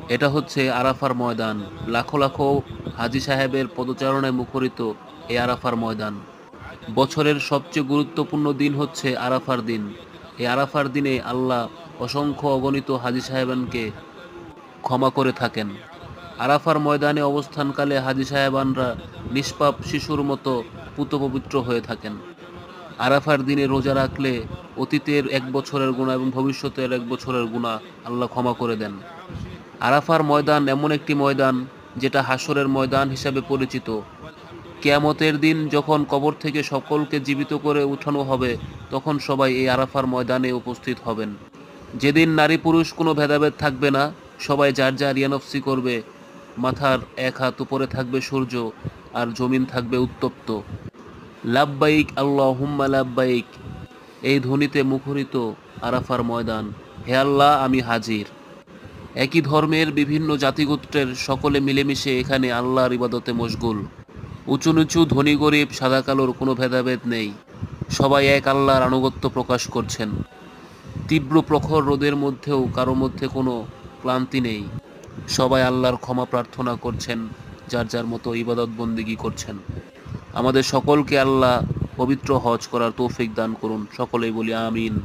এটা হচ্ছে আরাফার ময়দান। লাখো লাখো হাজী সাহেবের পদচারণায় মুখরিত এই আরাফার ময়দান। বছরের সবচেয়ে গুরুত্বপূর্ণ দিন হচ্ছে আরাফার দিন। এই আরাফার দিনে আল্লাহ অসংখ্য অগণিত হাজী সাহেবানকে ক্ষমা করে থাকেন। আরাফার ময়দানে অবস্থানকালে হাজী সাহেবানরা নিষ্পাপ শিশুর মতো পূতপবিত্র হয়ে থাকেন। আরাফার দিনে রোজা রাখলে অতীতের ১ বছরের গুনাহ এবং ভবিষ্যতের ১ বছরের গুনাহ আল্লাহ ক্ষমা করে দেন। আরাফার ময়দান এমন একটি ময়দান যেটা হাসরের ময়দান হিসাবে পরিচিত। কিয়ামতের দিন যখন কবর থেকে সকলকে জীবিত করে উঠানো হবে, তখন সবাই এই আরাফার ময়দানে উপস্থিত হবেন। যেদিন নারী পুরুষ কোনো ভেদাভেদ থাকবে না, সবাই যার যার ইয়ানফসি করবে। মাথার ১ হাত উপরে থাকবে সূর্য, আর জমিন থাকবে উত্তপ্ত। লাব্বাইক আল্লাহুম্মা লাব্বাইক, এই ধ্বনিতে মুখরিত আরাফার ময়দান। হে আল্লাহ, আমি হাজির। একই ধর্মের বিভিন্ন জাতিগোত্রের সকলে মিলেমিশে এখানে আল্লাহর ইবাদতে মশগুল। উঁচু নিচু, ধনী গরিব, সাদা কালোর কোনো ভেদাভেদ নেই। সবাই এক আল্লাহর আনুগত্য প্রকাশ করছেন। তীব্র প্রখর রোদের মধ্যেও কারো মধ্যে কোনো ক্লান্তি নেই। সবাই আল্লাহর ক্ষমা প্রার্থনা করছেন, যার যার মতো ইবাদত বন্দিগি করছেন। আমাদের সকলকে আল্লাহ পবিত্র হজ করার তৌফিক দান করুন। সকলেই বলি আমিন।